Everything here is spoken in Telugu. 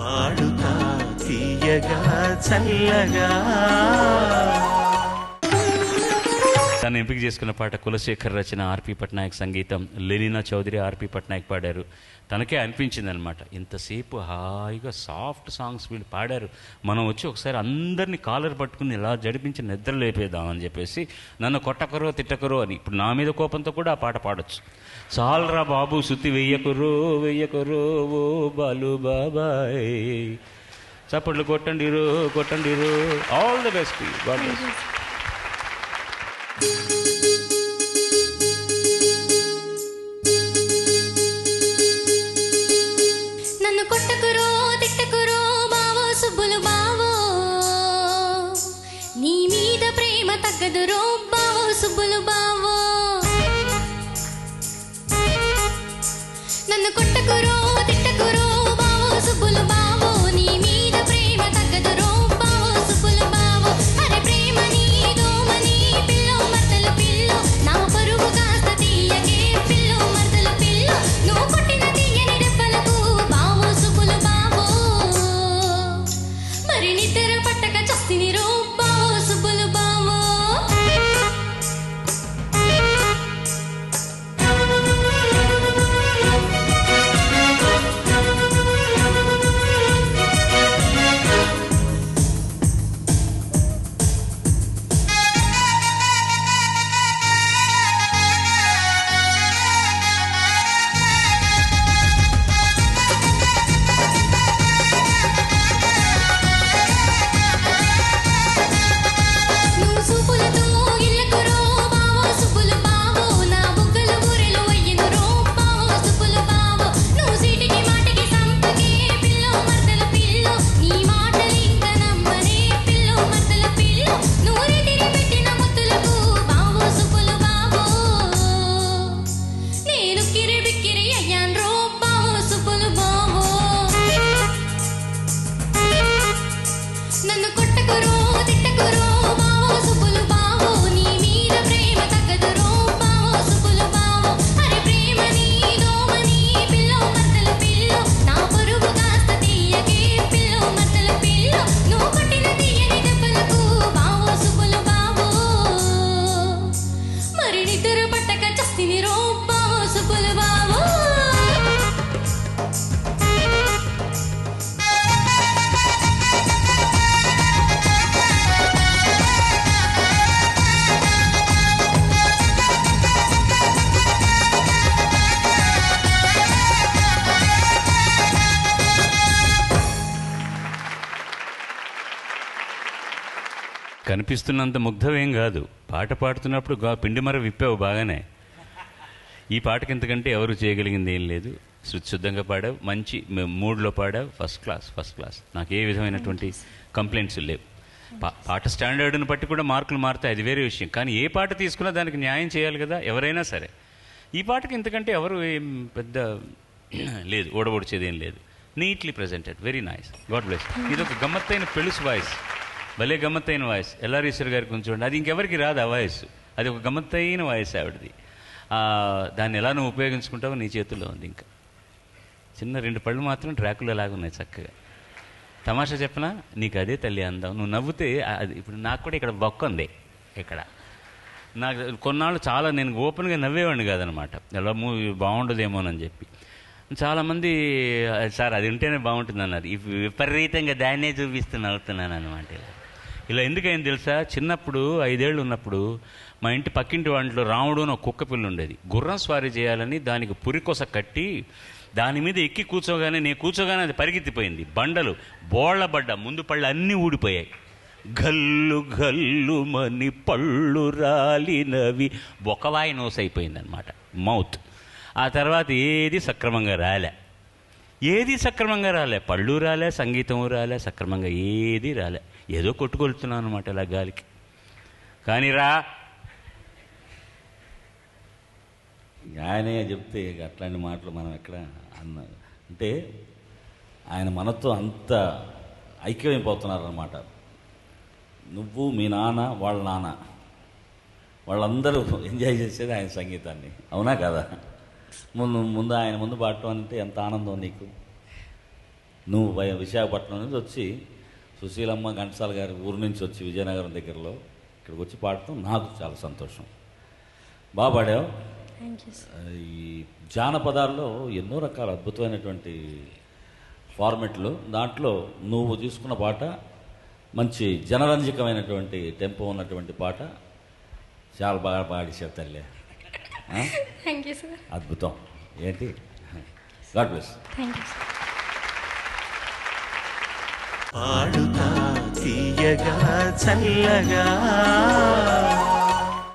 పాడుతా తీయగా చల్లగా. తను ఎంపిక చేసుకున్న పాట కులశేఖర్ రచన, ఆర్పి పట్నాయక్ సంగీతం, లెనినా చౌదరి, ఆర్పి పట్నాయక్ పాడారు. తనకే అనిపించింది అనమాట, ఇంతసేపు హాయిగా సాఫ్ట్ సాంగ్స్ వీళ్ళు పాడారు, మనం వచ్చి ఒకసారి అందరినీ కాలర్ పట్టుకుని ఇలా జడిపించి నిద్ర లేపేద్దామని చెప్పేసి నన్ను కొట్టకరో తిట్టకరో అని. ఇప్పుడు నా మీద కోపంతో కూడా ఆ పాట పాడొచ్చు. చాలరా బాబు శృతి వెయ్యకురో వెయ్యకురో ఓ బాలు బాబాయ్, చప్పట్లు కొట్టండిరో కొట్టండిరో. All the best. God bless. నన్ను కొట్టకురో తిట్టకురో బావో సుబ్బులు బావో, నీ మీద ప్రేమ తగ్గదురో బావో సుబ్బులు బావో. నన్ను కొట్టకురో తిట్టకురో బావో సుబ్బులు బావో, నీ మీద ప్రేమ తగ్గదురో బావో సుబ్బులు బావో. అరే ప్రేమ నీదోమని పిల్లో మర్దలు పిల్లో, నా పరువు కాస్త తీయకే పిల్లో మర్దలు పిల్లో. నువ్వు కొట్టిన తీయని దెబ్బలకు బావో సుబ్బులు బావో, మరి నిద్ర పట్టక చస్తినిరో బావో సుబ్బులు బావో. నువ్వు సూపులతో ఇల్లకురో బావో సుబ్బులు బావో, నా బుగ్గలు ఊరెలు అయ్యనురో బావో సుబ్బులు బావో. నువ్వు సీటికి మాటికి సంపకే పిల్లో మర్దల పిల్లో, నీ మాటలు ఇంక నమ్మనే పిల్లో మర్దల పిల్లో. నువ్వు రితిరి పెట్టిన ముద్దులకు బావో సుబ్బులు బావో, నేను కిరి బిక్కిరి అయ్యాన్రో బావో సుబ్బులు బావో. నన్ను కొట్టకురో తిట్టకురో బావో సుబ్బులు బావో, నీ మీద ప్రేమ తగ్గదురో బావో సుబ్బులు బావో. అరే ప్రేమ నీదోమని పిల్లో మర్దలు పిల్లో, నా పరువు కాస్త తీయకే పిల్లో మర్దలు పిల్లో. నువ్వు కొట్టిన తీయని దెబ్బలకు బావో సుబ్బులు బావో, మరి నిద్ర పట్టక చస్తినిరో బావో సుబ్బులు బావో. కనిపిస్తున్నంత ముగ్ధమేం కాదు, పాట పాడుతున్నప్పుడు పిండి మర విప్పావు బాగానే. ఈ పాటకి ఇంతకంటే ఎవరు చేయగలిగింది ఏం లేదు. శుద్ధంగా పాడావు, మంచి మూడ్లో పాడావు, ఫస్ట్ క్లాస్ ఫస్ట్ క్లాస్. నాకు ఏ విధమైనటువంటి కంప్లైంట్స్ లేవు. పాట స్టాండర్డ్ని బట్టి కూడా మార్కులు మారుతాయి, అది వేరే విషయం. కానీ ఏ పాట తీసుకున్నా దానికి న్యాయం చేయాలి కదా ఎవరైనా సరే. ఈ పాటకి ఇంతకంటే ఎవరు ఏం పెద్ద లేదు, ఓడబొడిచేదేం లేదు. Neatly presented, very nice. God bless. ఇది ఒక గమ్మత్తైన పెళుసు వాయిస్, భలే గమ్మత్తైన వాయిస్. ఎల్ఆరీశ్వర్ గారికి ఉంచండి, అది ఇంకెవరికి రాదు ఆ వాయిస్. అది ఒక గమ్మత్తైన వాయిస్ ఆవిడది. దాన్ని ఎలా నువ్వు ఉపయోగించుకుంటావో నీ చేతుల్లో ఉంది. ఇంకా చిన్న 2 పళ్ళు మాత్రం ట్రాకులో లాగున్నాయి చక్కగా. తమాషా చెప్పనా, నీకు అదే తల్లి అందం. నువ్వు నవ్వుతే అది ఇప్పుడు నాకు కూడా ఇక్కడ బొక్క ఉంది. ఇక్కడ నాకు కొన్నాళ్ళు చాలా నేను ఓపెన్గా నవ్వేవాడిని కాదనమాట, ఎలా మూవీ బాగుండదేమోనని చెప్పి. చాలామంది సార్ అది ఉంటేనే బాగుంటుంది అన్నారు. విపరీతంగా దాన్నే చూపిస్తూ నవ్వుతున్నాను అనమాట. ఇలా ఎందుకైంది తెలుసా, చిన్నప్పుడు 5 ఏళ్ళు ఉన్నప్పుడు మా ఇంటి పక్కింటి వాటిలో రాముడు అని ఒక కుక్క పిల్ల ఉండేది. గుర్రం స్వారీ చేయాలని దానికి పురికొస కట్టి దాని మీద ఎక్కి కూర్చోగానే నేను కూర్చోగానే అది పరిగెత్తిపోయింది. బండలు బోళ్లబడ్డ, ముందు పళ్ళు అన్నీ ఊడిపోయాయి. గల్లు గల్లు మని పళ్ళు రాలినవి, బొకవాయి నోస్ అయిపోయింది అనమాట, మౌత్. ఆ తర్వాత ఏది సక్రమంగా రాలే, పళ్ళు రాలే, సంగీతం రాలే, సక్రమంగా ఏది రాలే. ఏదో కొట్టుకొలుతున్నాను అనమాట ఇలా గాలికి. కానీ ఆయనే చెప్తే అట్లాంటి మాటలు మనం ఎక్కడ అన్నారు అంటే ఆయన మనతో అంత ఐక్యమైపోతున్నారన్నమాట. నువ్వు, మీ నాన్న, వాళ్ళ నాన్న, వాళ్ళందరూ ఎంజాయ్ చేసేది ఆయన సంగీతాన్ని. అవునా కదా? ముందు ఆయన ముందు పాడటం అంటే ఎంత ఆనందం నీకు. నువ్వు విశాఖపట్నం నుంచి వచ్చి సుశీలమ్మ ఘంటసాల గారి ఊరు నుంచి వచ్చి విజయనగరం దగ్గరలో ఇక్కడికి వచ్చి పాడటం నాకు చాలా సంతోషం. బాగా పాడావు. Thank you sir. ఈ జానపదాల్లో ఎన్నో రకాల అద్భుతమైనటువంటి ఫార్మెట్లు, దాంట్లో నువ్వు తీసుకున్న పాట మంచి జనరంజకమైనటువంటి టెంపో ఉన్నటువంటి పాట, చాలా బాగా పాడేశావు తల్లి. Thank you sir. అద్భుతం. ఏంటి, god bless. Thank you sir. పాడుతా తీయగా చల్లగా